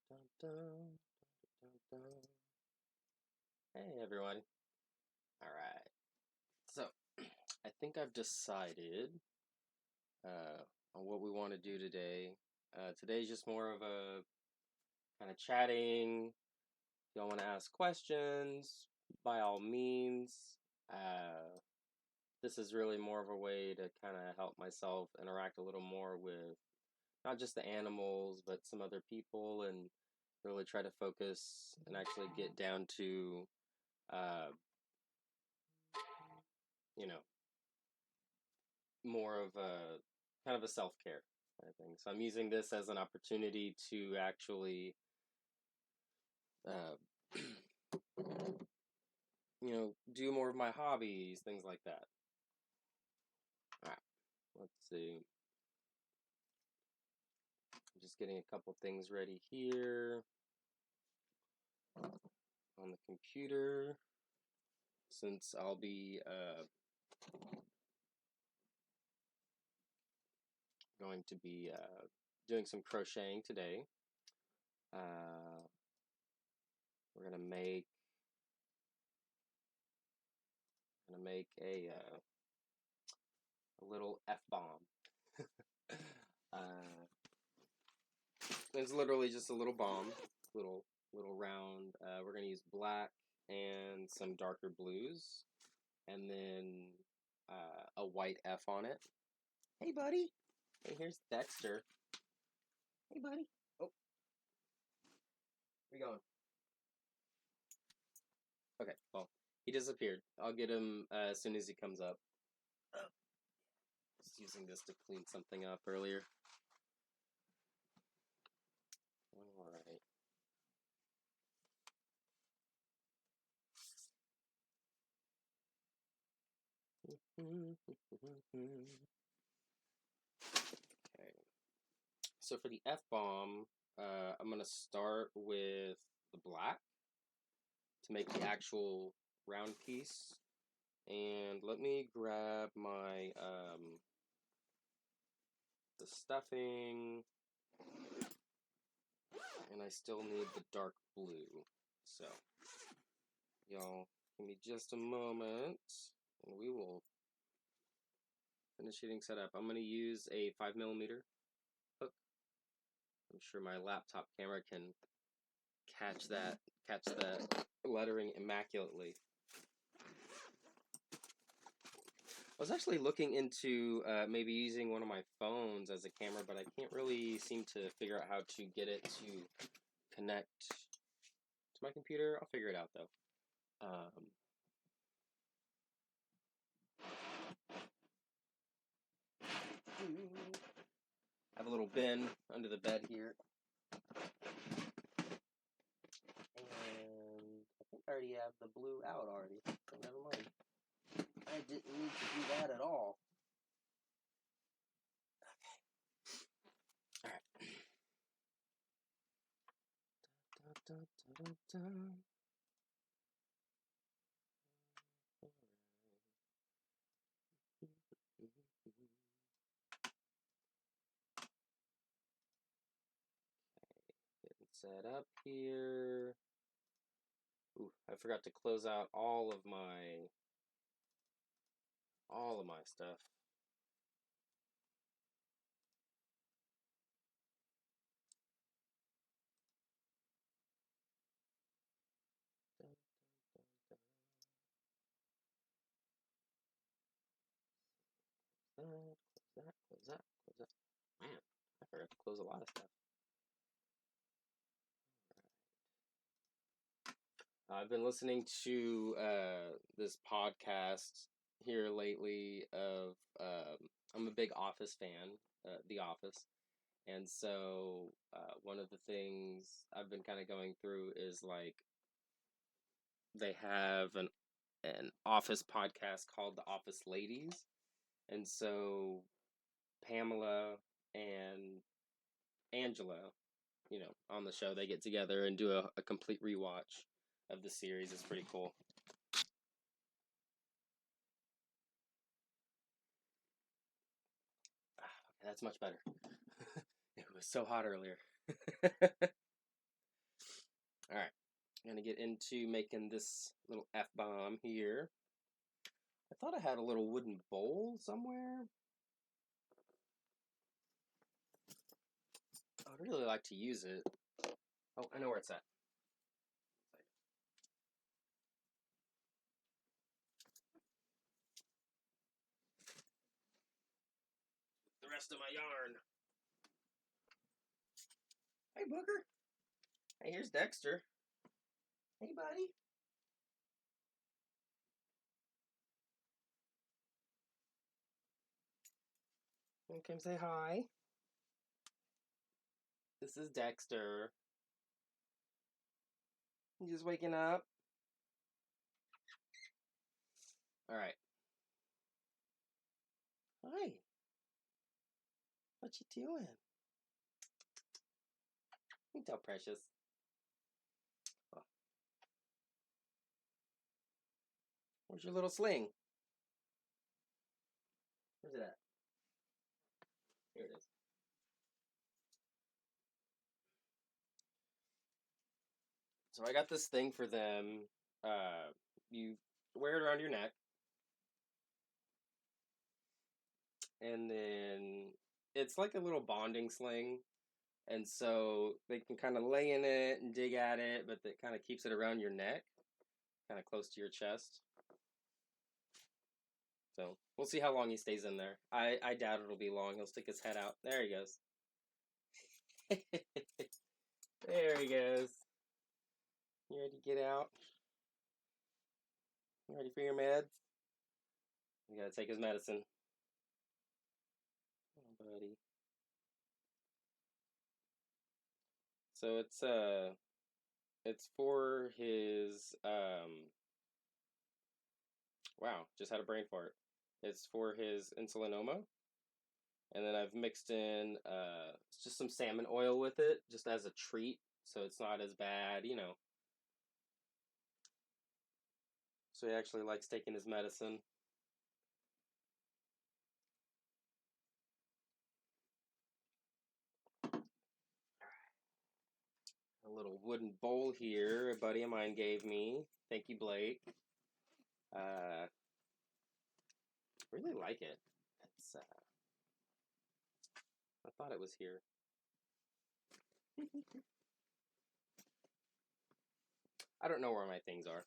Dun, dun, dun, dun. Hey everyone. All right. So I think I've decided on what we want to do today. Today's just more of a kind of chatting. If y'all want to ask questions, by all means. Uh, this is really more of a way to kind of help myself interact a little more with not just the animals, but some other people, and really try to focus and actually get down to, uh, you know, more of a kind of a self-care kind of thing. So I'm using this as an opportunity to actually, uh, do more of my hobbies, things like that. All right, let's see. I'm just getting a couple things ready here on the computer since I'll be going to be doing some crocheting today. Uh, we're gonna make a little F-bomb. uh, it's literally just a little bomb, little round. We're gonna use black and some darker blues, and then a white F on it. Hey, buddy. Hey, here's Dexter. Hey, buddy. Oh, where you going? Okay, well, he disappeared. I'll get him as soon as he comes up. Just using this to clean something up earlier. All right. Okay. So for the F-bomb, I'm gonna start with the black to make the actual round piece. And let me grab my the stuffing, and I still need the dark blue. So y'all give me just a moment, and we will finish getting set up. I'm gonna use a 5mm hook. I'm sure my laptop camera can catch that lettering immaculately. I was actually looking into maybe using one of my phones as a camera, but I can't really seem to figure out how to get it to connect to my computer. I'll figure it out though. I have a little bin under the bed here, and I think I already have the blue out already, so never mind. I didn't need to do that at all. All right. Da, da, da, da, da. Getting set up here. Ooh, I forgot to close out all of my stuff. Dun, dun, dun, dun. Close that. Man, I forgot to close a lot of stuff. I've been listening to this podcast here lately of I'm a big Office fan, The Office, and so one of the things I've been kind of going through is like they have an Office podcast called The Office Ladies, and so Pamela and Angela, on the show, they get together and do a complete rewatch of the series. It's pretty cool. Okay, that's much better. It was so hot earlier. Alright, I'm gonna get into making this little F-bomb here. I thought I had a little wooden bowl somewhere. I'd really like to use it. Oh, I know where it's at. The rest of my yarn. Hey, Booker. Hey, here's Dexter. Hey, buddy. Come say hi. This is Dexter. You just waking up? Alright. Hi. What you doing? You tell Precious. Oh. Where's your little sling? Where's it at? Here it is. So I got this thing for them. You wear it around your neck. And then it's like a little bonding sling. And so they can kind of lay in it and dig at it, but it kind of keeps it around your neck, kind of close to your chest. So we'll see how long he stays in there. I doubt it'll be long. He'll stick his head out. There he goes. There he goes. You ready to get out? You ready for your meds? You gotta take his medicine. Oh, buddy. So it's for his wow, just had a brain fart. It's for his insulinoma. And then I've mixed in just some salmon oil with it, just as a treat, so it's not as bad, you know. So he actually likes taking his medicine. A little wooden bowl here a buddy of mine gave me. Thank you, Blake. Really like it. It's I thought it was here. I don't know where my things are.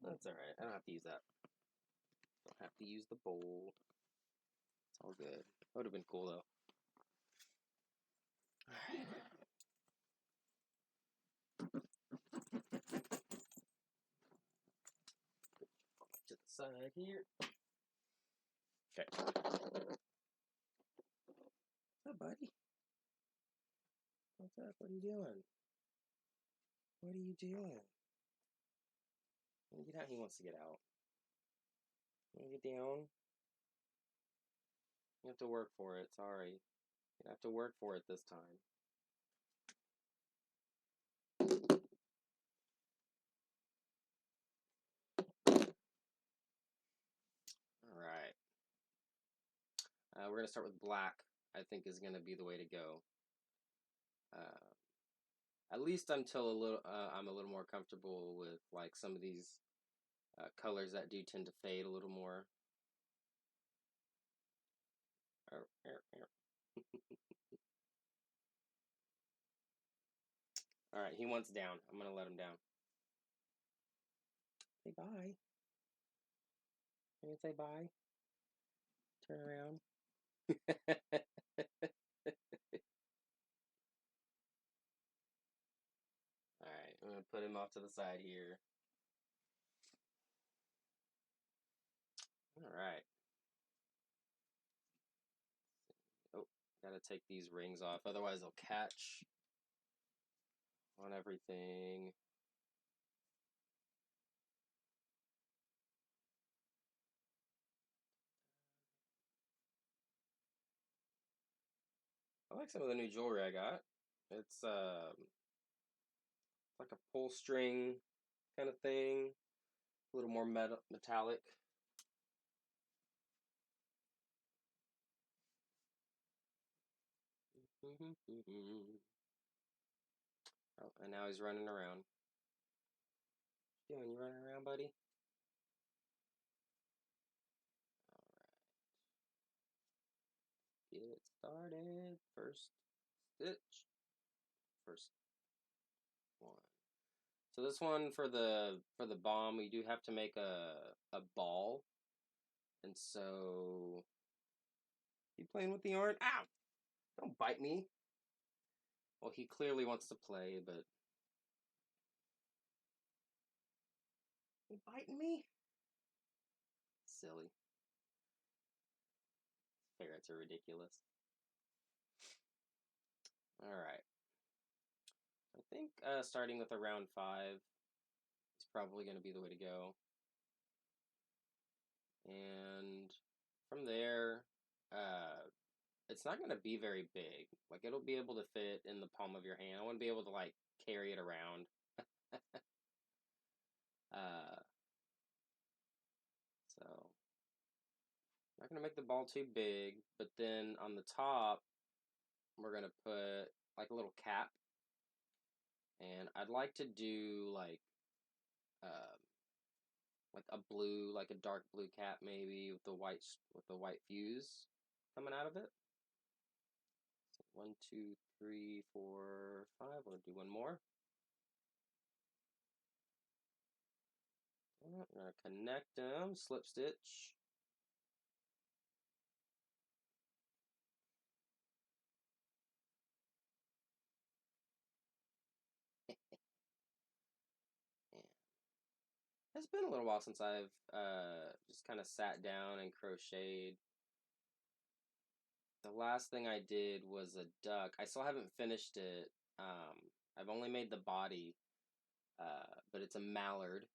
That's alright. I don't have to use that. Don't have to use the bowl. It's all good. That would have been cool though. Alright. To the side here. Okay. What's up, buddy? What's up? What are you doing? What are you doing? Get out. He wants to get out. Get down. You have to work for it. Sorry. You have to work for it this time. Alright. We're going to start with black. I think is going to be the way to go. At least until I'm a little more comfortable with like some of these colors that do tend to fade a little more. Alright, he wants down. I'm going to let him down. Say bye. Can you say bye? Turn around. Alright, I'm going to put him off to the side here. Alright. Oh, gotta take these rings off, otherwise they'll catch on everything. I like some of the new jewelry I got. It's like a pull string kind of thing, a little more metallic. Oh, and now he's running around. What you doing? You running around, buddy? Alright. Get it started. First stitch. First one. So this one for the bomb, we do have to make a ball. And so you playing with the yarn? Ow! Don't bite me. Well, he clearly wants to play, but you biting me? Silly. Ferrets are ridiculous. Alright. I think starting with around 5 is probably going to be the way to go. And from there, it's not going to be very big. Like, it'll be able to fit in the palm of your hand. I want to be able to, like, carry it around. So, I'm not going to make the ball too big, but then on the top, we're going to put, like, a little cap. And I'd like to do, like a blue, like a dark blue cap maybe with the white fuse coming out of it. So 1, 2, 3, 4, 5. We'll do one more. I'm gonna connect them, slip stitch. And it's been a little while since I've just kind of sat down and crocheted. The last thing I did was a duck. I still haven't finished it. I've only made the body, but it's a mallard,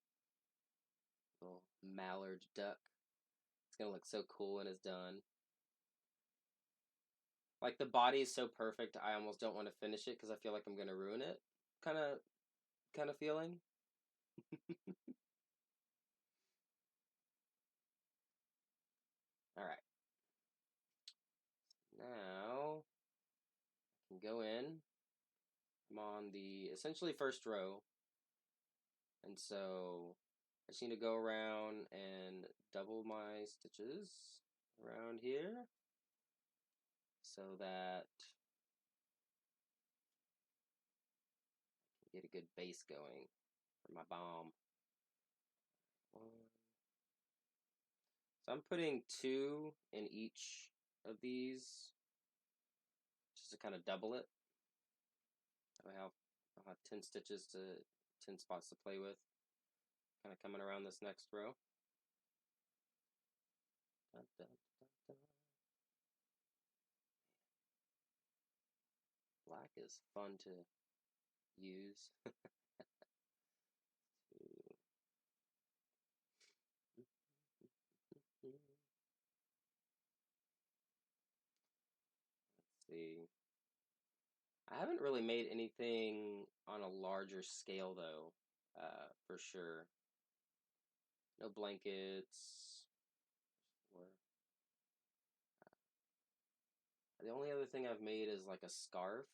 little mallard duck. It's gonna look so cool when it's done. Like the body is so perfect, I almost don't want to finish it because I feel like I'm gonna ruin it. Kind of feeling. All right. Now I can go in. I'm on the essentially first row, and so I just need to go around and double my stitches around here so that I can get a good base going for my bomb. One. So I'm putting 2 in each of these just to kind of double it. I'll have 10 stitches to 10 spots to play with. Kind of coming around this next row. Dun, dun, dun, dun. Black is fun to use. Let's see. I haven't really made anything on a larger scale though, for sure. No blankets. The only other thing I've made is like a scarf,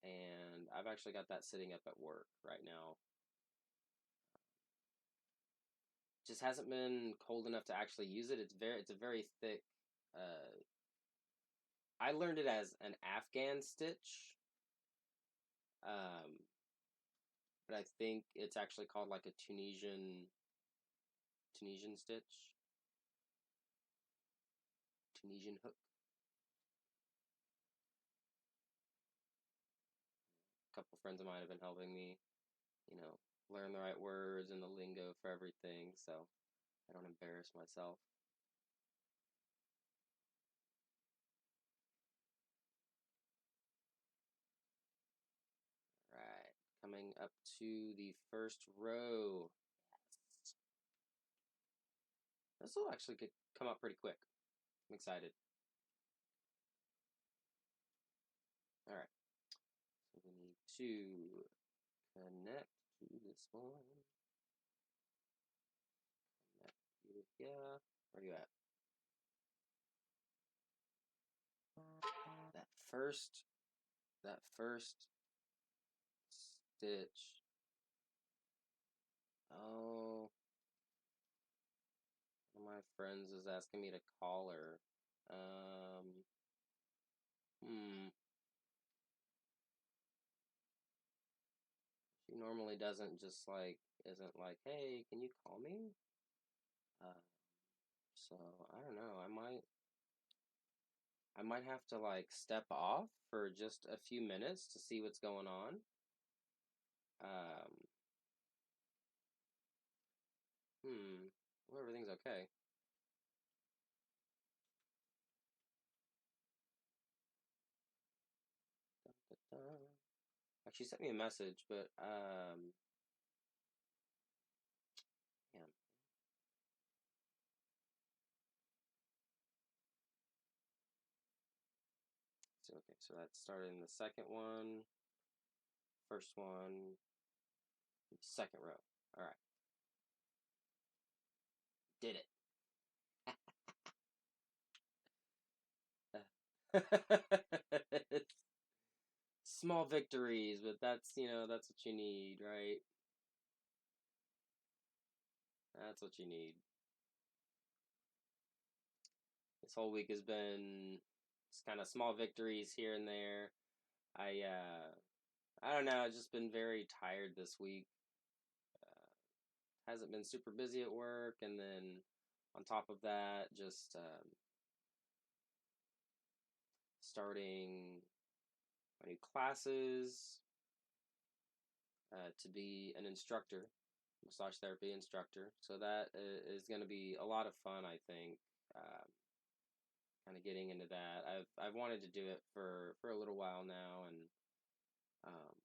and I've actually got that sitting up at work right now. Just hasn't been cold enough to actually use it. It's a very thick. I learned it as an Afghan stitch, um, but I think it's actually called like a Tunisian stitch, Tunisian hook. A couple friends of mine have been helping me, learn the right words and the lingo for everything, so I don't embarrass myself. Right, coming up to the first row. Yes. This will actually come up pretty quick. I'm excited. All right, so we need to connect to this one. Connect you here. Where are you at? That first that first stitch. Oh, one of my friends is asking me to call her. Hmm. She normally doesn't just like, isn't like, hey, can you call me? Uh, so I don't know. I might have to like step off for just a few minutes to see what's going on. Um, well, everything's okay. Dun, dun, dun. Like, she sent me a message, but man. So okay, so that's starting the second one, first one, second row. All right, did it. Small victories, but that's, that's what you need, right? That's what you need. This whole week has been just kind of small victories here and there. I don't know, I've just been very tired this week. Uh, hasn't been super busy at work, and then on top of that, just starting my new classes to be an instructor, massage therapy instructor. So that is going to be a lot of fun, I think. Um, kind of getting into that. I've wanted to do it for a little while now, and um,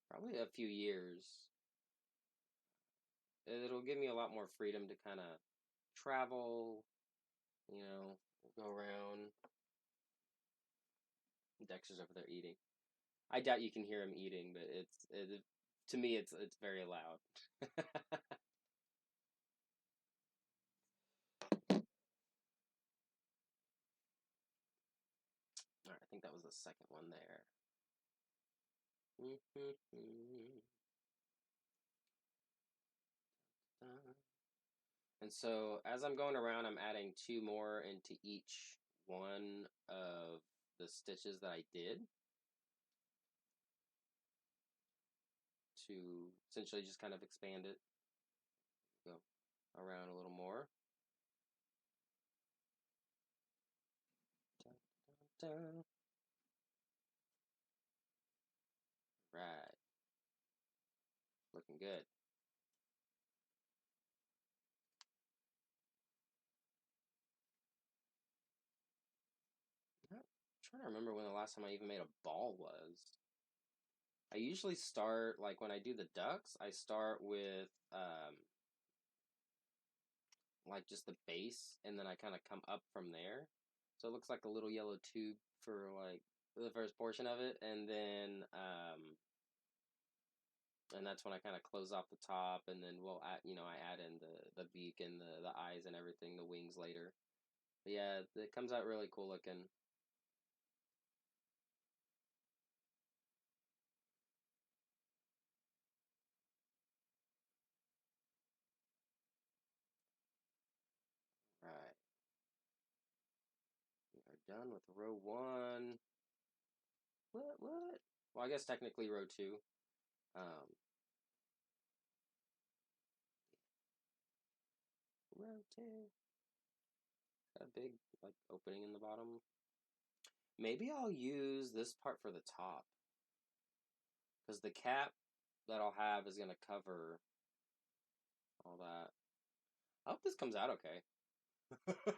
probably a few years. It'll give me a lot more freedom to kind of travel, go around. Dexter's over there eating. I doubt you can hear him eating, but to me it's very loud. All right, I think that was the second one there. And so as I'm going around, I'm adding two more into each one of the stitches that I did to essentially just kind of expand it. Go around a little more. Dun, dun, dun. Right, looking good. I'm trying to remember when the last time I even made a ball was. I usually start, like when I do the ducks, I start with like just the base, and then I kind of come up from there. So it looks like a little yellow tube for like the first portion of it, and that's when I kind of close off the top, and then I add in the beak and the eyes and everything, the wings later. But yeah, it comes out really cool looking. Right, we are done with row one. What? Well, I guess technically row two. Um, row two. A big like opening in the bottom. Maybe I'll use this part for the top, because the cap that I'll have is gonna cover all that. I hope this comes out okay. Okay.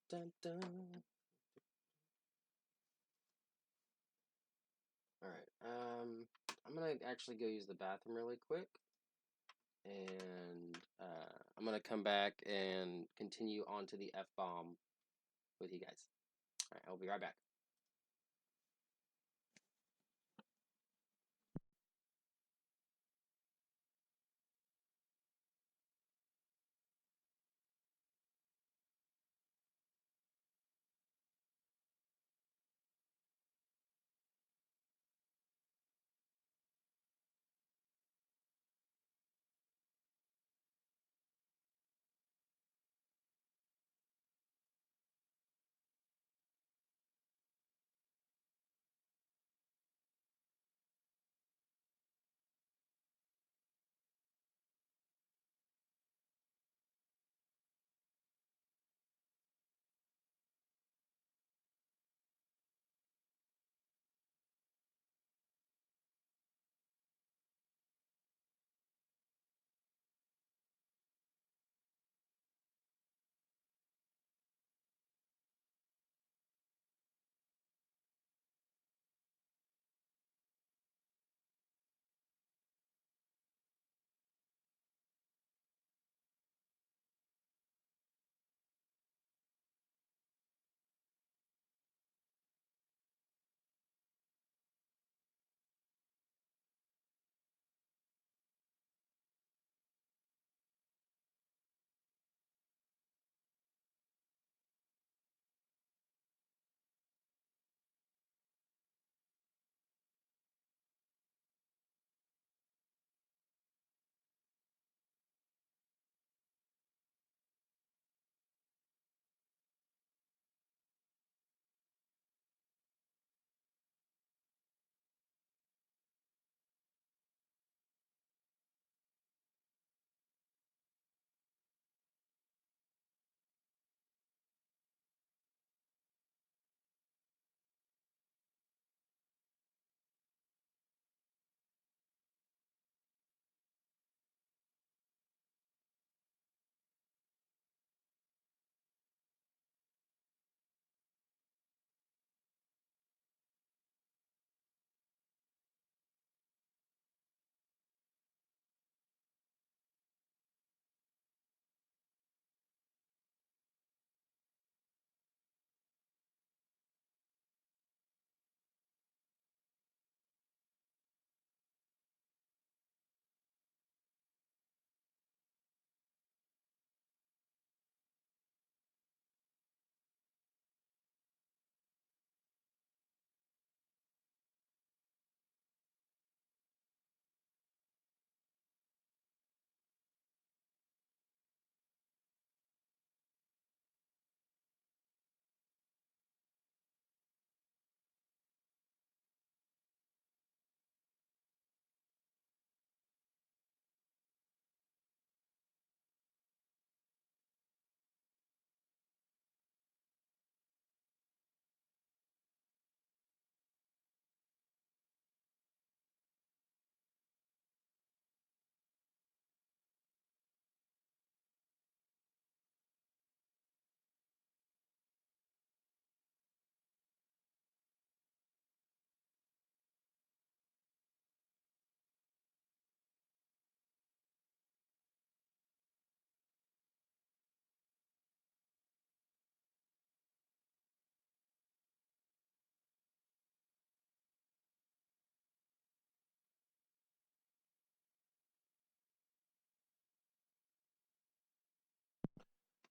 Dun, dun, dun. All right. I'm gonna actually go use the bathroom really quick, and I'm gonna come back and continue on to the F bomb with you guys. All right. I'll be right back.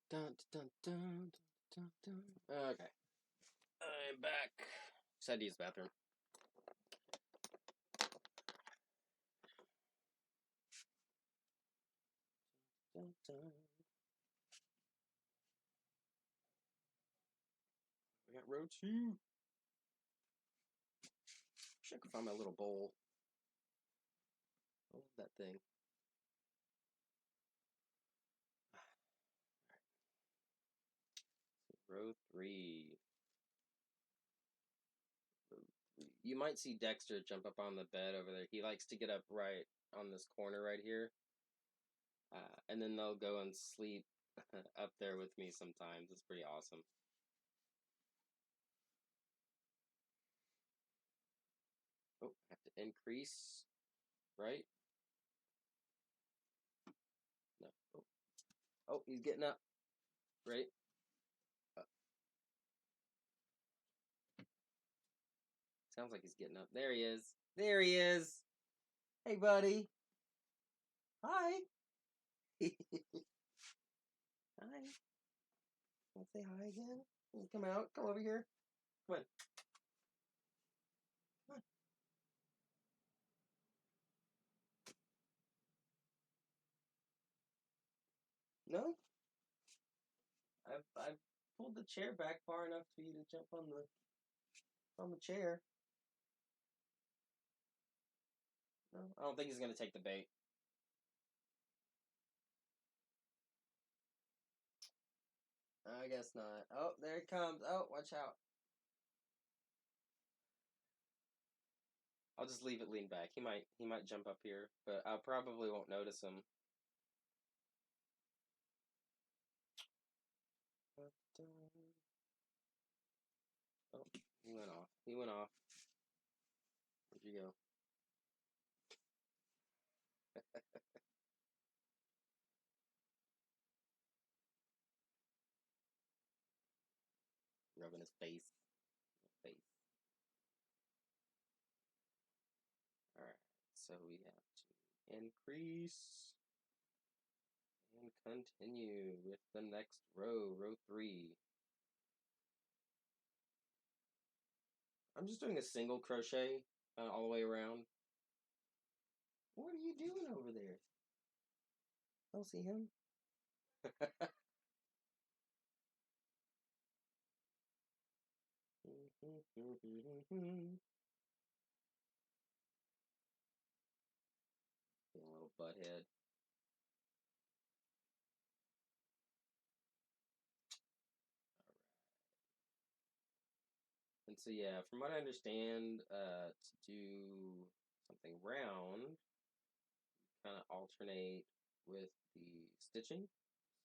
Dun, dun, dun, dun, dun. Okay, I'm back. Just had to use the bathroom. Dun, dun. We got row 2. Wish I could find my little bowl. I love that thing. Row 3. Row 3. You might see Dexter jump up on the bed over there. He likes to get up right on this corner right here. And then they'll go and sleep up there with me sometimes. It's pretty awesome. Oh, I have to increase, right? No. Oh, he's getting up. Right? Sounds like he's getting up. There he is. There he is. Hey, buddy. Hi. Hi. Want to say hi again? Come out. Come over here. Come on. Come on. No? I've pulled the chair back far enough for you to jump on the chair. No? I don't think he's gonna take the bait. I guess not. Oh, there he comes. Oh, watch out. I'll just leave it lean back. He might jump up here, but I probably won't notice him. Oh, he went off. He went off. Where'd you go? Rubbing his face. Face. Alright, so we have to increase and continue with the next row, row 3. I'm just doing a single crochet all the way around. What are you doing over there? Don't see him. Being a little butthead. And so yeah, from what I understand, to do something round, kind of alternate with the stitching.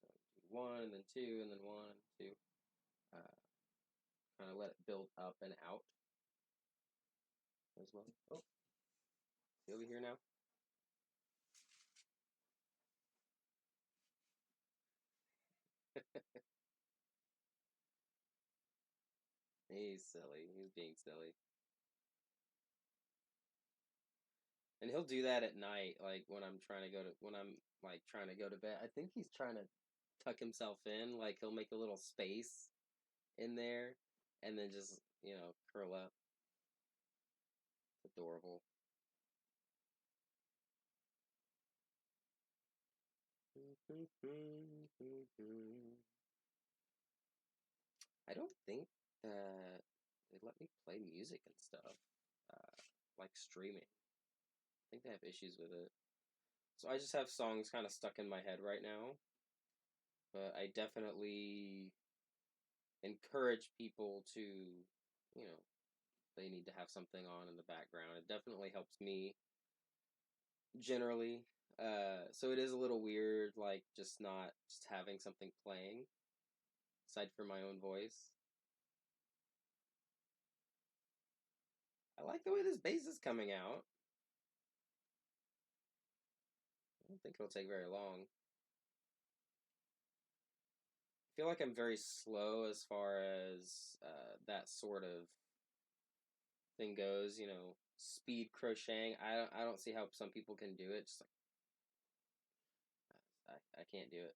So do 1 and then 2 and then 1, 2. Kind of let it build up and out as well. Oh, see over here now? He's silly. He's being silly. And he'll do that at night, like when I'm trying to go to bed. I think he's trying to tuck himself in, like he'll make a little space in there and then just, curl up. Adorable. I don't think that they let me play music and stuff, like streaming. I think they have issues with it. So I just have songs kind of stuck in my head right now. But I definitely encourage people to, you know, they need to have something on in the background. It definitely helps me generally. So it is a little weird, like just having something playing aside from my own voice. I like the way this bass is coming out. I don't think it'll take very long. I feel like I'm very slow as far as that sort of thing goes. Speed crocheting. I don't see how some people can do it. Just like I can't do it.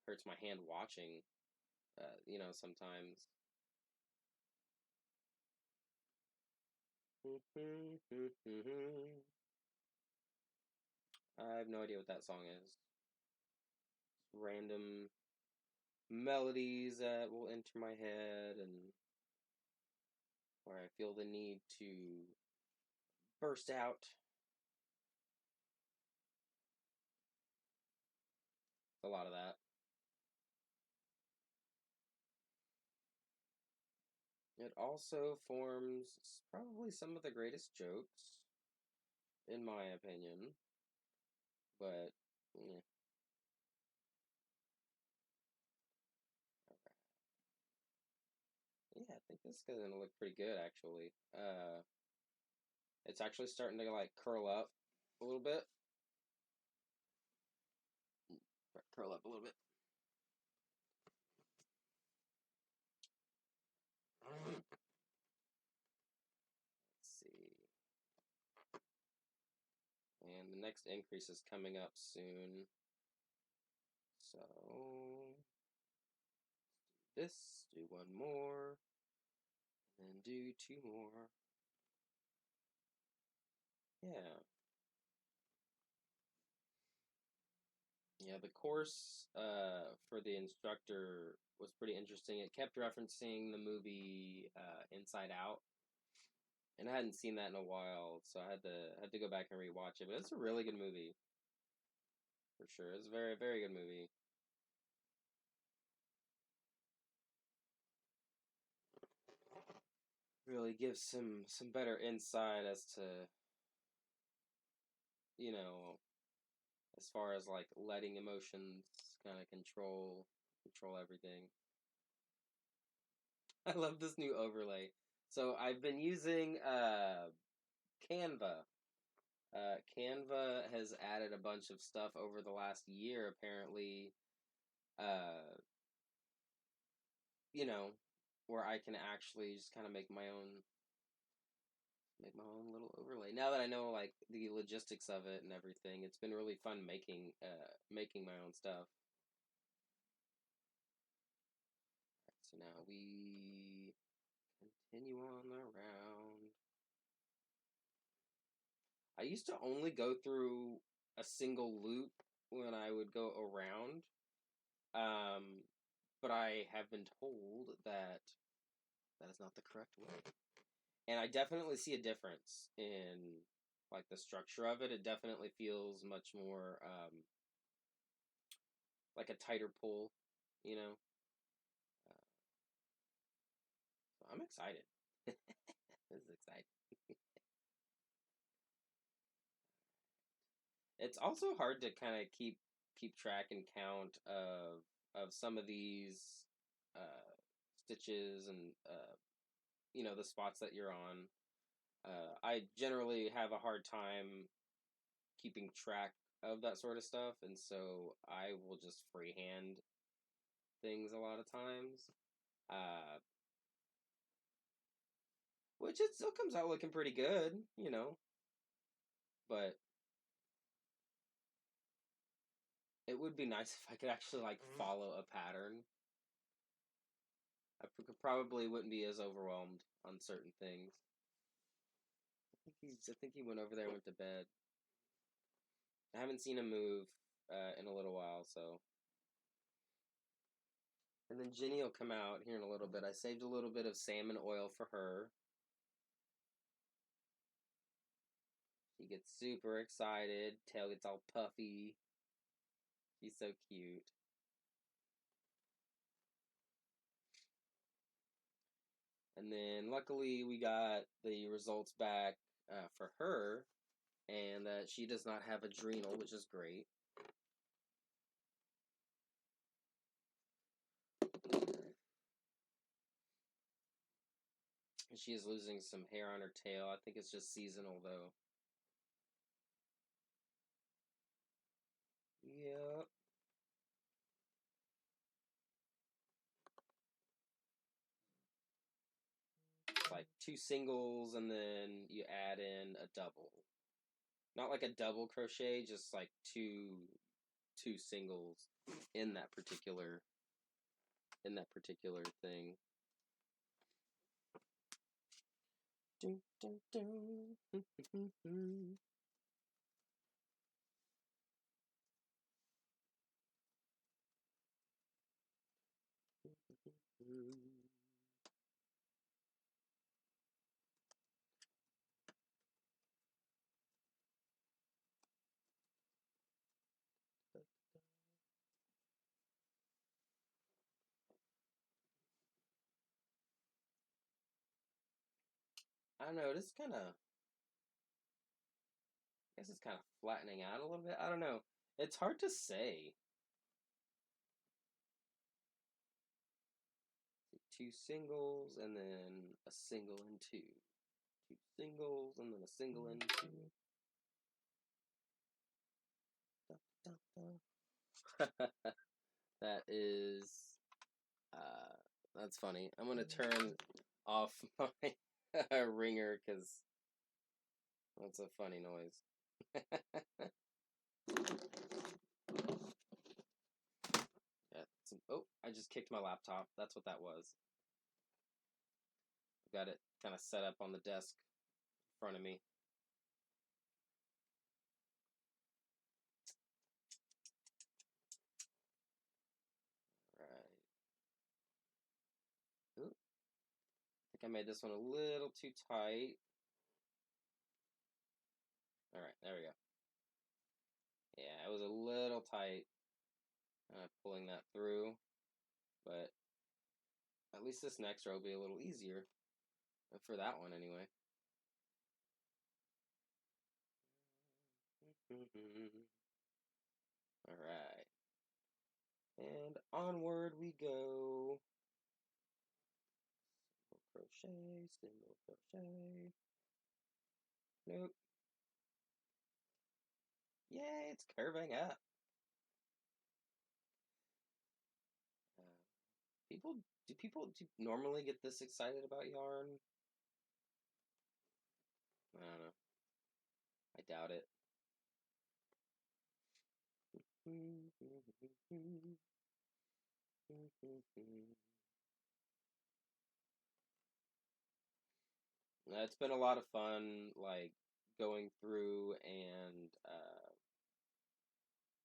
hurts my hand watching, you know, sometimes. I have no idea what that song is. Random melodies that will enter my head and where I feel the need to burst out. A lot of that. It also forms probably some of the greatest jokes, in my opinion. But, yeah. Okay. Yeah, I think this is gonna look pretty good, actually. It's actually starting to, like, curl up a little bit. Curl up a little bit. Let's see. And the next increase is coming up soon. So, do this, do one more, and then do two more. Yeah. Yeah, the course for the instructor was pretty interesting. It kept referencing the movie Inside Out, and I hadn't seen that in a while, so I had to go back and rewatch it. But it's a really good movie, for sure. It's a very, very good movie. Really gives some better insight as to, you know, as far as like letting emotions kind of control everything. I love this new overlay. So I've been using Canva. Canva has added a bunch of stuff over the last year, apparently. Uh, you know, where I can actually just kind of make my own little overlay. Now that I know like the logistics of it and everything, it's been really fun making my own stuff. So now we continue on around. I used to only go through a single loop when I would go around. Um, but I have been told that that is not the correct way. And I definitely see a difference in like the structure of it. It definitely feels much more like a tighter pull, you know. Uh, so I'm excited. This is exciting. It's also hard to kind of keep track and count of some of these uh, stitches and you know the spots that you're on. I generally have a hard time keeping track of that sort of stuff, and so I will just freehand things a lot of times, uh, which it still comes out looking pretty good, you know. But it would be nice if I could actually like follow a pattern. Probably wouldn't be as overwhelmed on certain things. I think he went over there and went to bed. I haven't seen him move in a little while, so. And then Jenny will come out here in a little bit. I saved a little bit of salmon oil for her. She gets super excited. Tail gets all puffy. She's so cute. And then luckily we got the results back for her, and that she does not have adrenal, which is great. And she is losing some hair on her tail. I think it's just seasonal though. Yep. It's like two singles and then you add in a double. Not like a double crochet, just like two singles. in that particular thing. Dun, dun, dun. I don't know, this kind of, I guess it's kind of flattening out a little bit. I don't know. It's hard to say. Two singles and then a single and two. Two singles and then a single and two. Da, da, da. That is, that's funny. I'm gonna turn off my ringer because that's a funny noise. Yeah, oh, I just kicked my laptop. That's what that was. I've got it kind of set up on the desk in front of me. All right. Ooh, I think I made this one a little too tight. All right, there we go. Yeah, it was a little tight pulling that through, but at least this next row will be a little easier for that one anyway. All right. And onward we go. Single crochet, single crochet. Nope. Yay, it's curving up. Uh, do people normally get this excited about yarn? I don't know. I doubt it. It's been a lot of fun, like going through and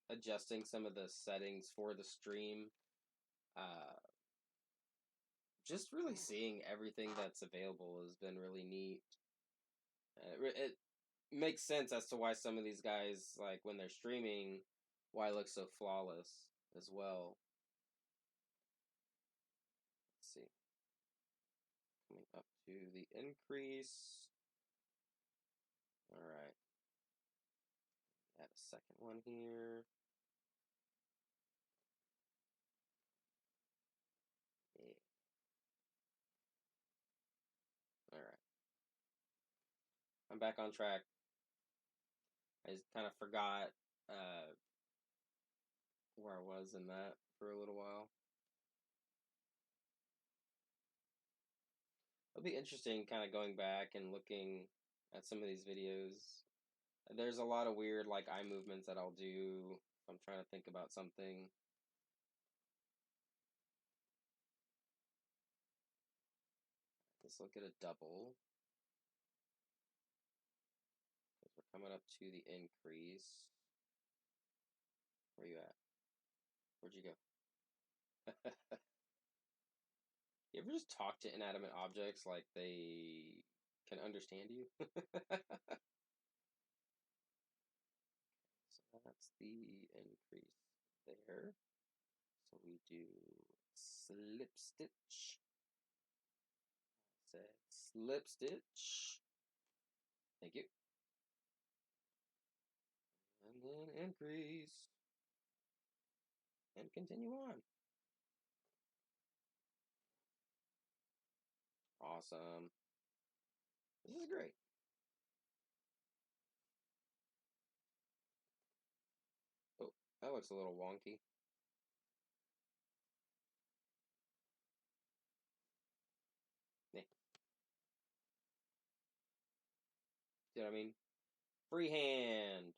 adjusting some of the settings for the stream. Just really seeing everything that's available has been really neat. It makes sense as to why some of these guys, like when they're streaming, why it looks so flawless as well. Let's see. Coming up to the increase. All right. Add a second one here. Yeah. All right. I'm back on track. I just kind of forgot where I was in that for a little while. It'll be interesting kind of going back and looking at some of these videos. There's a lot of weird like eye movements that I'll do if I'm trying to think about something. Let's look at a double. Because we're coming up to the increase. Where you at? Where'd you go? You ever just talk to inanimate objects like they can understand you? So that's the increase there. So we do slip stitch. I said slip stitch. Thank you. And then increase. And continue on. Awesome. This is great. Oh, that looks a little wonky. Yeah. See what I mean? Freehand.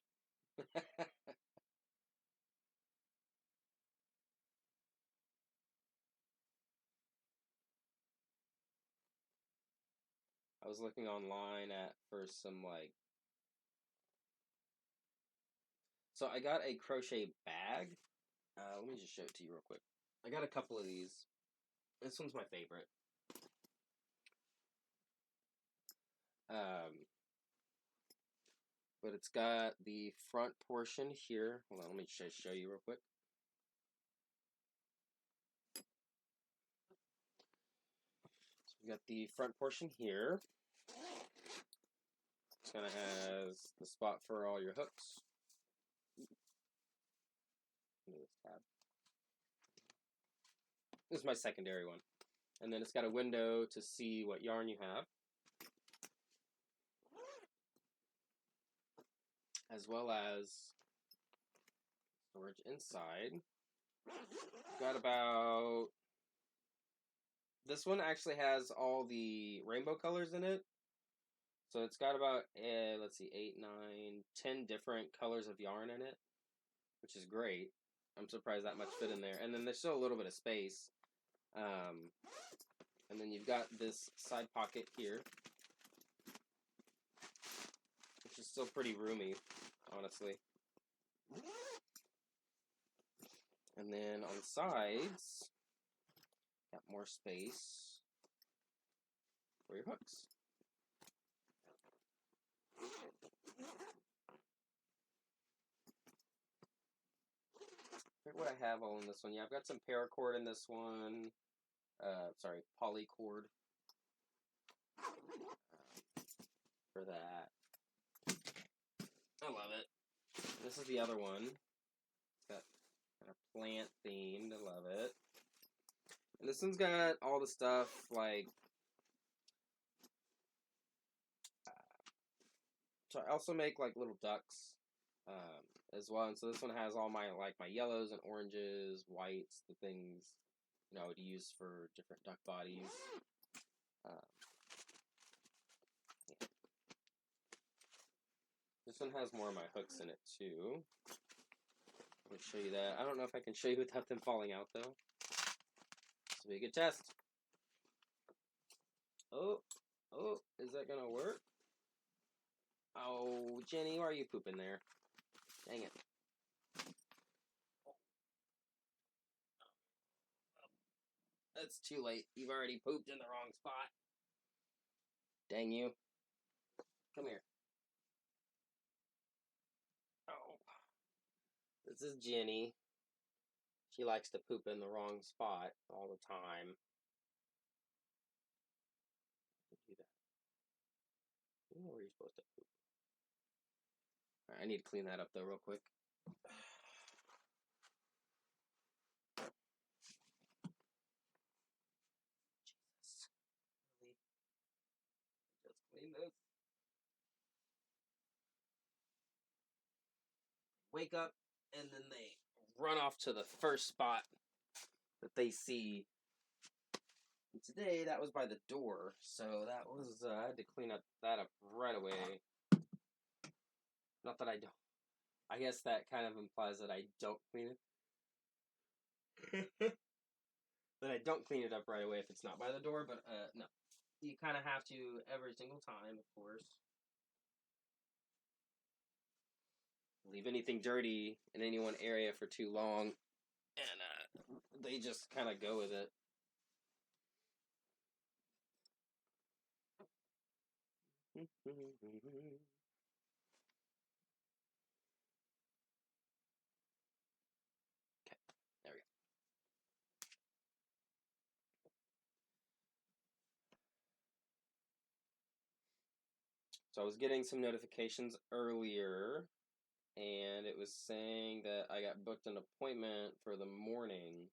I was looking online for some like. So I got a crochet bag. Let me just show it to you real quick. I got a couple of these. This one's my favorite. But it's got the front portion here. Hold on, let me just show you real quick. So we got the front portion here. It kind of has the spot for all your hooks. This tab. This is my secondary one. And then it's got a window to see what yarn you have, as well as storage inside. Got about... This one actually has all the rainbow colors in it. So it's got about, let's see, 8, 9, 10 different colors of yarn in it, which is great. I'm surprised that much fit in there. And then there's still a little bit of space. And then you've got this side pocket here, which is still pretty roomy, honestly. And then on the sides, got more space for your hooks. Look what I have all in this one. Yeah, I've got some paracord in this one. Sorry, polycord for that. I love it. This is the other one. It's got kind of plant themed. I love it. And this one's got all the stuff like. So I also make like little ducks as well. And so this one has all my my yellows and oranges, whites, the things I would use for different duck bodies. Yeah. This one has more of my hooks in it too. I'm going to show you that. I don't know if I can show you without them falling out though. This will be a good test. Oh, is that going to work? Oh, Jenny, why are you pooping there? Dang it. That's too late. You've already pooped in the wrong spot. Dang you. Come here. Oh. This is Jenny. She likes to poop in the wrong spot all the time. Do that. You know where you're supposed to poop. All right, I need to clean that up though real quick. Jesus. Really? Just clean this. Wake up and then they run off to the first spot that they see. And today that was by the door, so that was I had to clean that up right away. Not that I don't. I guess that kind of implies that I don't clean it. That I don't clean it up right away if it's not by the door, but no. You kind of have to every single time, of course. Leave anything dirty in any one area for too long, and they just kind of go with it. Okay, there we go. So I was getting some notifications earlier, and it was saying that I got booked an appointment for the morning.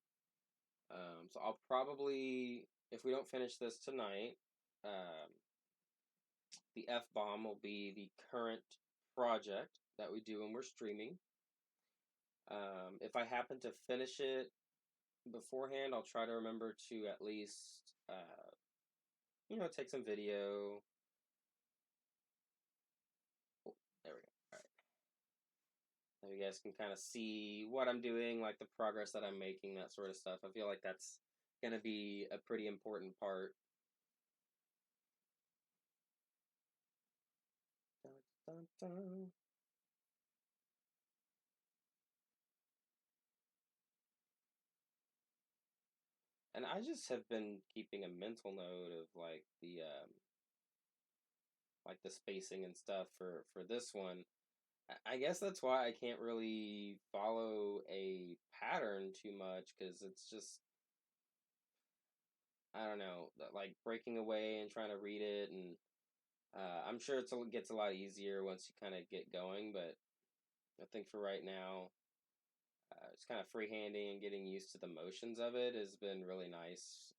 So I'll probably, if we don't finish this tonight, the F-bomb will be the current project that we do when we're streaming. If I happen to finish it beforehand, I'll try to remember to at least, take some video. Oh, there we go. All right. So you guys can kind of see what I'm doing, like the progress that I'm making, that sort of stuff. I feel like that's going to be a pretty important part. dun, dun. And I just have been keeping a mental note of like the spacing and stuff for this one. I guess that's why I can't really follow a pattern too much because it's just I don't know, like breaking away and trying to read it, and I'm sure it gets a lot easier once you kind of get going. But I think for right now, just kind of freehanding and getting used to the motions of it has been really nice.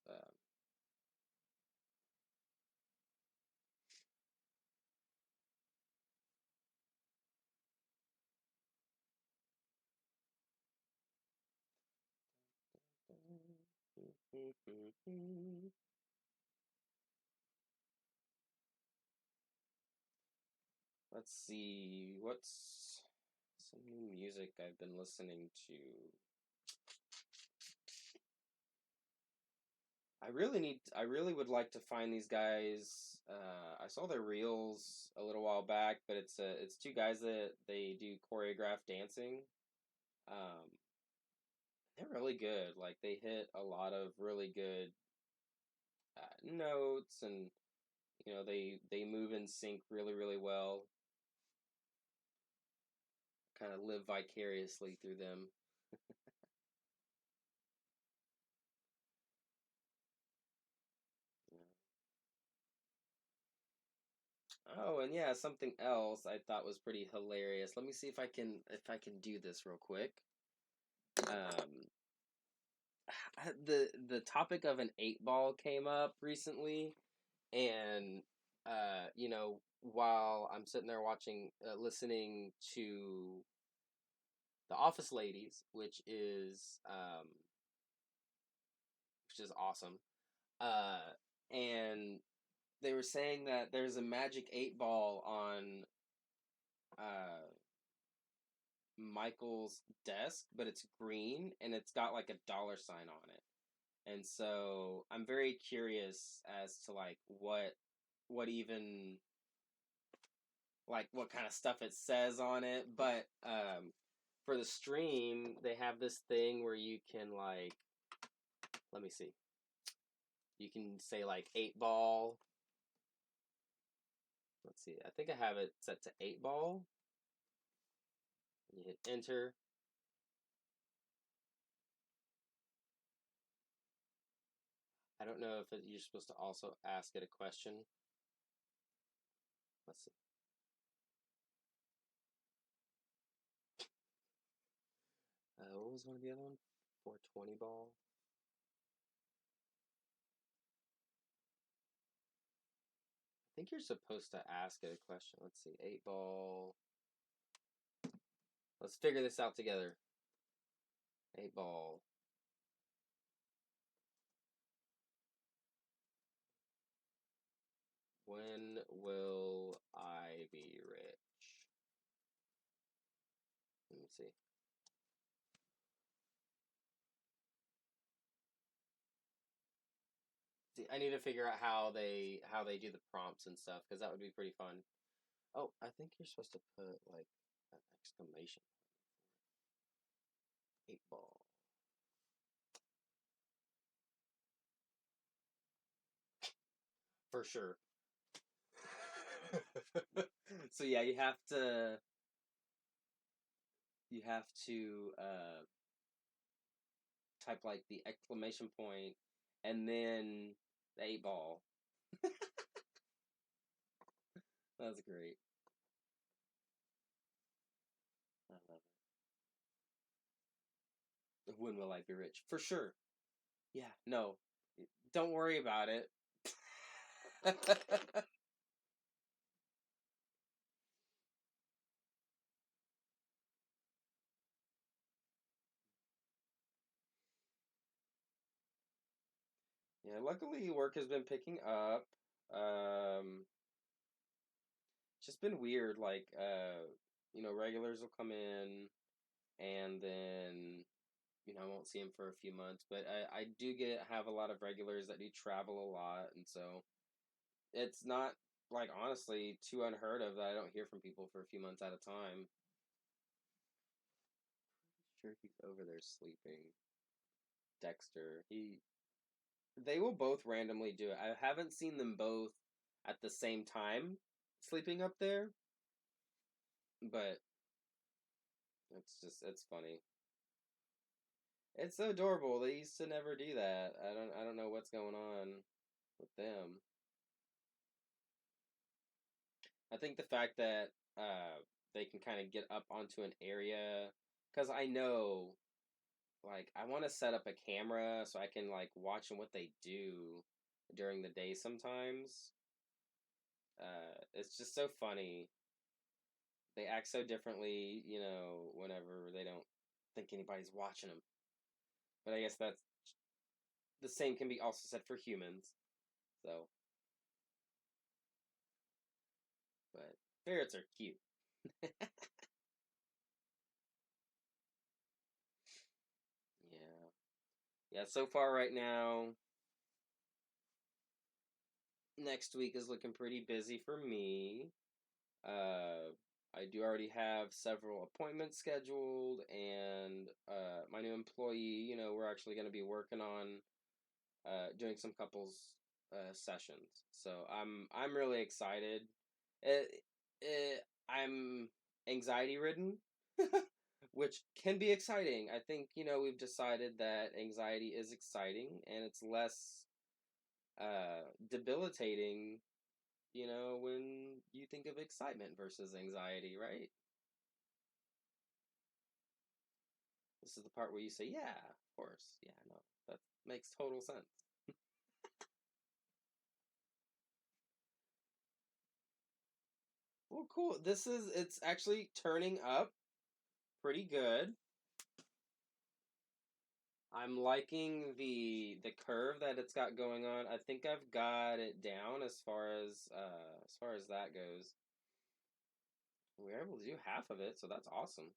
Let's see, what's some new music I've been listening to? I really would like to find these guys. I saw their reels a little while back, but it's two guys that they do choreographed dancing. Um, they're really good. Like they hit a lot of really good notes, and they move in sync really well. Kind of live vicariously through them. Yeah. Oh, and yeah, something else I thought was pretty hilarious. Let me see if I can do this real quick. Um, the topic of an eight ball came up recently, and while I'm sitting there watching, listening to The Office Ladies, which is awesome, and they were saying that there's a magic eight ball on uh Michael's desk, but it's green and it's got like a dollar sign on it. And so I'm very curious as to like what even like what kind of stuff it says on it. But for the stream, they have this thing where you can like let me see. You can say like eight ball. Let's see. I think I have it set to eight ball. You hit enter. I don't know if you're supposed to also ask it a question. Let's see. What was one of the other one? 420 ball. I think you're supposed to ask it a question. Let's see. Eight ball. Let's figure this out together. Eight ball. When will I be rich? Let me see. See, I need to figure out how they do the prompts and stuff because that would be pretty fun. Oh, I think you're supposed to put like an exclamation point before it. Eight ball. For sure. So yeah, you have to type like the exclamation point and then the eight ball. That's great. I love it. When will I be rich? For sure. Yeah, no. Don't worry about it. Yeah, luckily work has been picking up. Um, it's just been weird. Like, regulars will come in, and then I won't see them for a few months. But I do have a lot of regulars that do travel a lot, and so it's not like honestly too unheard of that I don't hear from people for a few months at a time. Sure, he's over there sleeping. Dexter, they will both randomly do it. I haven't seen them both at the same time sleeping up there, but it's funny. It's so adorable. They used to never do that. I don't know what's going on with them. I think the fact that they can kind of get up onto an area, because I know, like, I want to set up a camera so I can like watch them what they do during the day sometimes. It's just so funny. They act so differently, whenever they don't think anybody's watching them. But I guess that's the same can be also said for humans. So, but ferrets are cute. Yeah. Yeah, so far right now, next week is looking pretty busy for me. Uh, I do already have several appointments scheduled, and my new employee, we're actually going to be working on doing some couples sessions. So I'm really excited. I'm anxiety ridden, which can be exciting. I think we've decided that anxiety is exciting, and it's less debilitating. When you think of excitement versus anxiety, right? This is the part where you say, "Yeah, of course, yeah, no, that makes total sense." Well, cool. It's actually turning up pretty good. I'm liking the curve that it's got going on. I think I've got it down as far as that goes. We were able to do half of it, so that's awesome.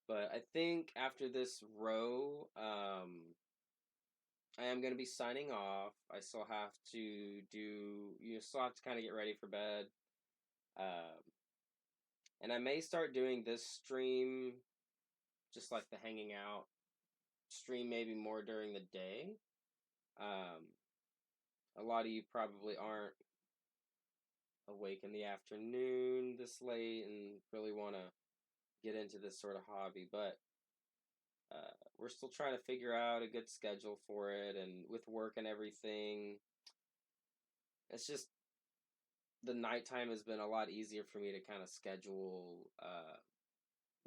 But I think after this row, I am going to be signing off. I still have to still have to kind of get ready for bed. Um, and I may start doing this stream, just like the hanging out stream, maybe more during the day. Um, a lot of you probably aren't awake in the afternoon this late and really want to get into this sort of hobby, but we're still trying to figure out a good schedule for it. And with work and everything, it's just the nighttime has been a lot easier for me to kind of schedule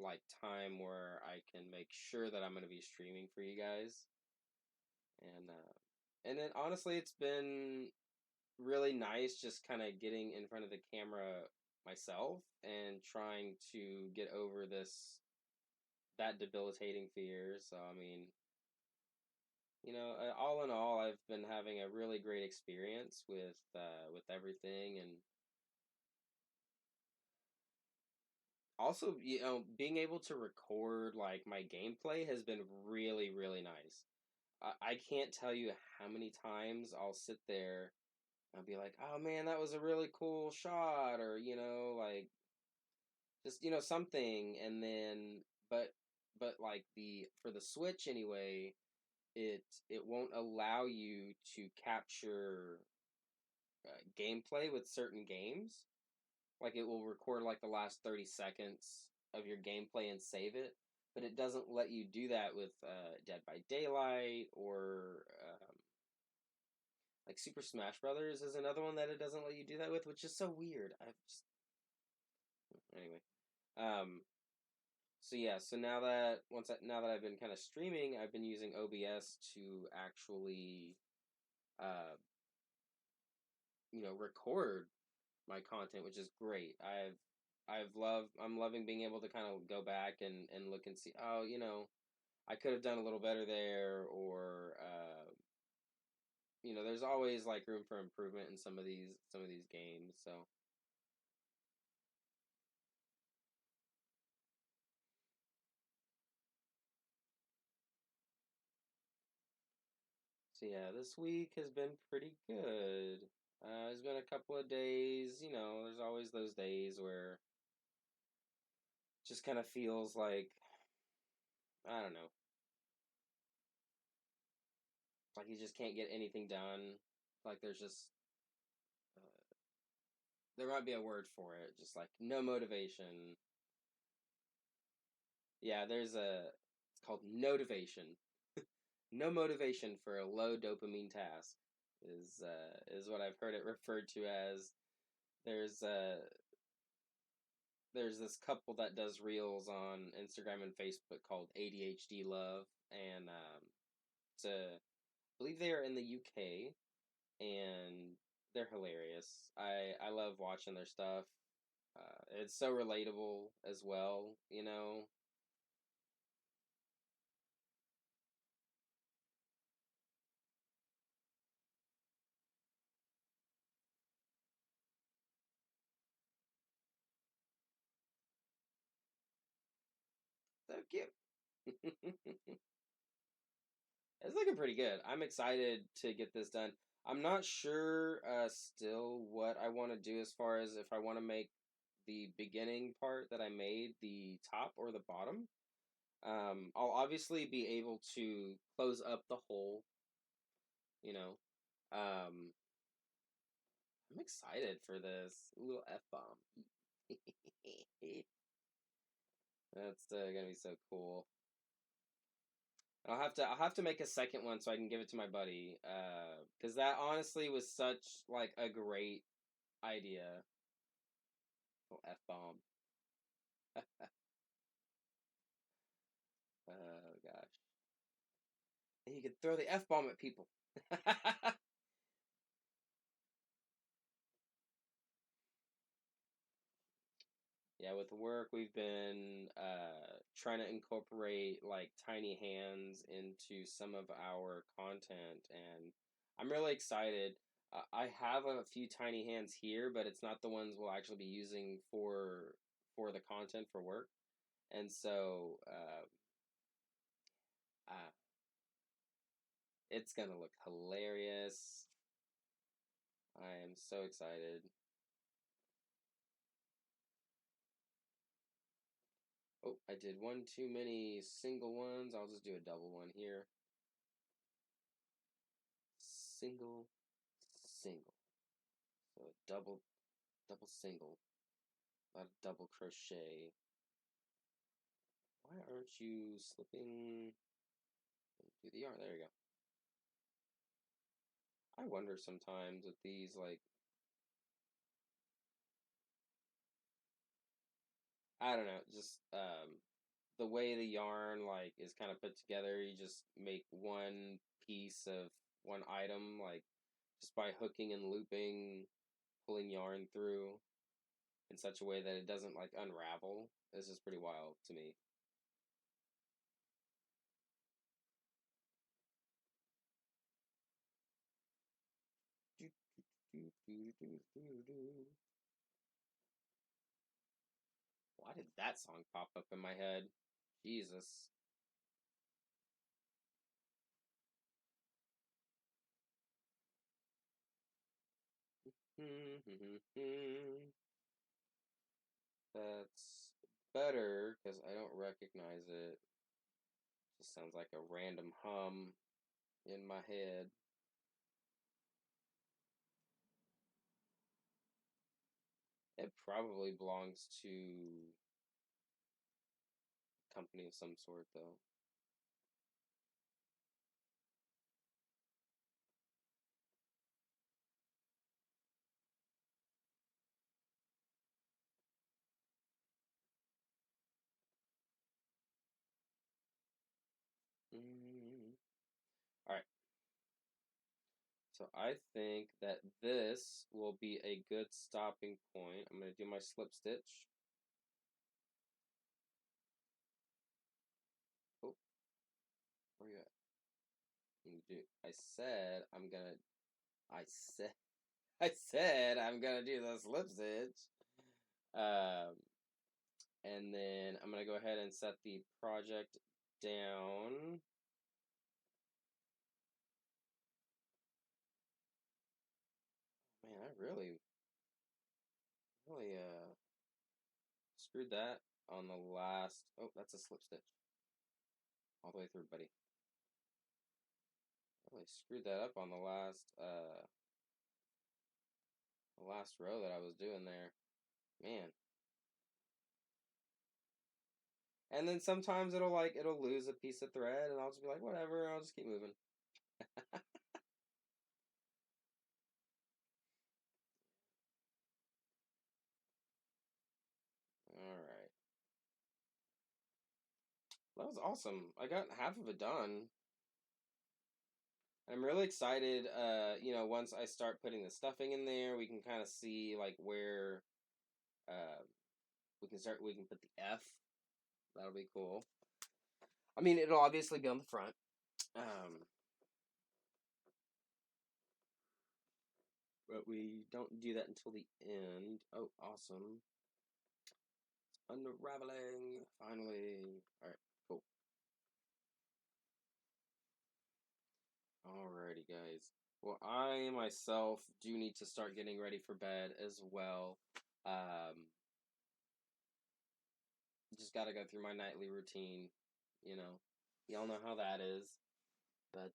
like time where I can make sure that I'm going to be streaming for you guys. And then honestly, it's been really nice just kind of getting in front of the camera myself and trying to get over that debilitating fear. So I mean, all in all, I've been having a really great experience with everything, and also being able to record like my gameplay has been really really nice. I can't tell you how many times I'll sit there and I'll be like, oh man, that was a really cool shot, or like just something, and then but like the for the Switch anyway, it won't allow you to capture gameplay with certain games. Like it will record like the last 30 seconds of your gameplay and save it, but it doesn't let you do that with Dead by Daylight or like Super Smash Brothers is another one that it doesn't let you do that with, which is so weird. Anyway. Um, so yeah, so now that I've been kind of streaming, I've been using OBS to actually uh, record my content, which is great. I'm loving being able to kind of go back and look and see, oh, I could have done a little better there, or there's always like room for improvement in some of these games. So yeah, this week has been pretty good. It's been a couple of days, there's always those days where it just kind of feels like, I don't know, like you just can't get anything done. Like there's just, uh, there might be a word for it, just like no motivation. Yeah, it's called notivation. No motivation for a low dopamine task is what I've heard it referred to as. There's uh there's this couple that does reels on Instagram and Facebook called ADHD Love, and I believe they are in the UK, and they're hilarious. I love watching their stuff. It's so relatable as well, you know. So cute. It's looking pretty good. I'm excited to get this done. I'm not sure still what I want to do as far as if I want to make the beginning part that I made the top or the bottom. I'll obviously be able to close up the hole, you know. Um, I'm excited for this. A little F bomb. That's gonna be so cool. I'll have to make a second one so I can give it to my buddy. Because that honestly was such like a great idea. Oh, F bomb. Oh gosh. And you could throw the F bomb at people. Yeah, with work, we've been trying to incorporate like tiny hands into some of our content, and I'm really excited. I have a few tiny hands here, but it's not the ones we'll actually be using for the content for work, and so uh, it's gonna look hilarious. I am so excited. Oh, I did one too many single ones. I'll just do a double one here. Single, single. So a double single, not a double crochet. Why aren't you slipping into the yarn? There you go. I wonder sometimes with these, like, I don't know, just the way the yarn like is kind of put together. You just make one piece of one item, like just by hooking and looping, pulling yarn through in such a way that it doesn't like unravel. It's just pretty wild to me. Do, do, do, do, do, do. Why did that song pop up in my head? Jesus. That's better because I don't recognize it. Just sounds like a random hum in my head. It probably belongs to a company of some sort, though. Mm. All right. So I think that this will be a good stopping point. I'm going to do my slip stitch. Oh, where you at? I said I'm gonna. I said. I said I'm gonna do the slip stitch. Um, and then I'm gonna go ahead and set the project down. really screwed that on the last. Oh, that's a slip stitch all the way through, buddy. I really screwed that up on the last row that I was doing there, man. And then sometimes it'll lose a piece of thread, and I'll just be like, whatever, I'll just keep moving. All right. That was awesome. I got half of it done. I'm really excited. Once I start putting the stuffing in there, we can kind of see like where uh, we can put the F. That'll be cool. I mean, it'll obviously be on the front. But we don't do that until the end. Oh, awesome. Unraveling, finally. All right, cool. Alrighty, guys. Well, I myself do need to start getting ready for bed as well. Just got to go through my nightly routine. You know, y'all know how that is. But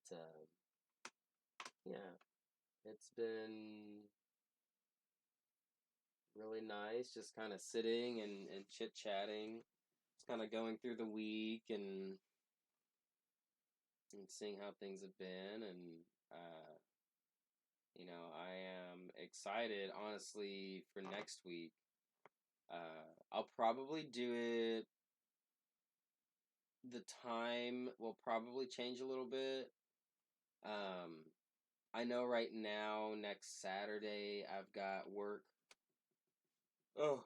yeah, it's been really nice just kind of sitting and chit chatting, just kind of going through the week and seeing how things have been. And I am excited, honestly, for next week. I'll probably do it. The time will probably change a little bit. I know right now, next Saturday, I've got work. Oh,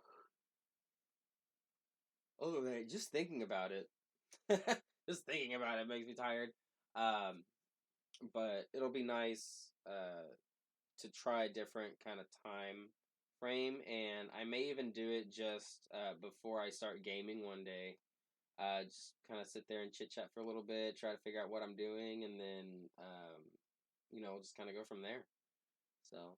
man, just thinking about it. Just thinking about it makes me tired. Um, but it'll be nice to try a different kind of time frame, and I may even do it just before I start gaming one day. Just kind of sit there and chit chat for a little bit, try to figure out what I'm doing, and then just kind of go from there. So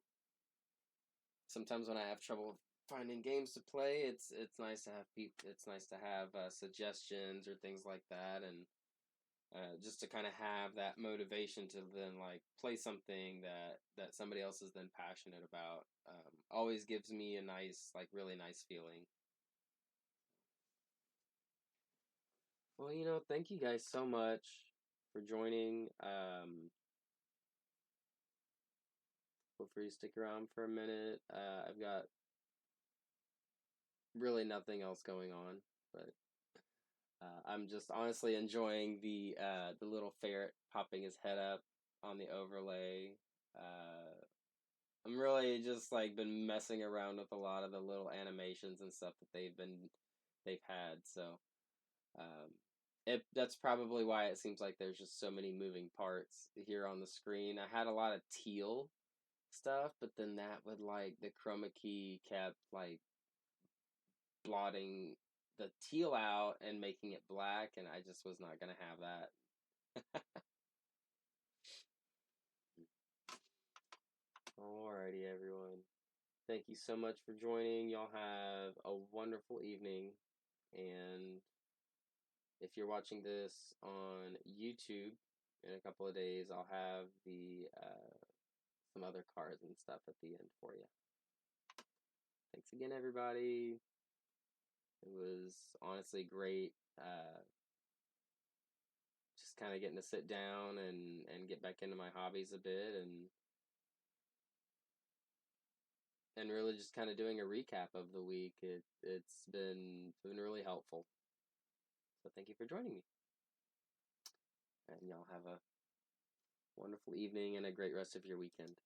sometimes when I have trouble finding games to play, it's nice to have it's nice to have suggestions or things like that, and just to kind of have that motivation to then like play something that somebody else is then passionate about. Always gives me a nice, like, really nice feeling. Well, thank you guys so much for joining. Feel free to stick around for a minute. I've got really nothing else going on, but I'm just honestly enjoying the little ferret popping his head up on the overlay. I'm really just like been messing around with a lot of the little animations and stuff that they've had. So that's probably why it seems like there's just so many moving parts here on the screen. I had a lot of teal stuff, but then that would like the chroma key kept like blotting the teal out and making it black, and I just was not gonna have that. Alrighty, everyone. Thank you so much for joining. Y'all have a wonderful evening. And if you're watching this on YouTube in a couple of days, I'll have the some other cards and stuff at the end for you. Thanks again, everybody. It was honestly great. Just kind of getting to sit down and get back into my hobbies a bit and really just kind of doing a recap of the week. It's been really helpful. So thank you for joining me. And y'all have a wonderful evening and a great rest of your weekend.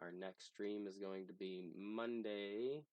Our next stream is going to be Monday,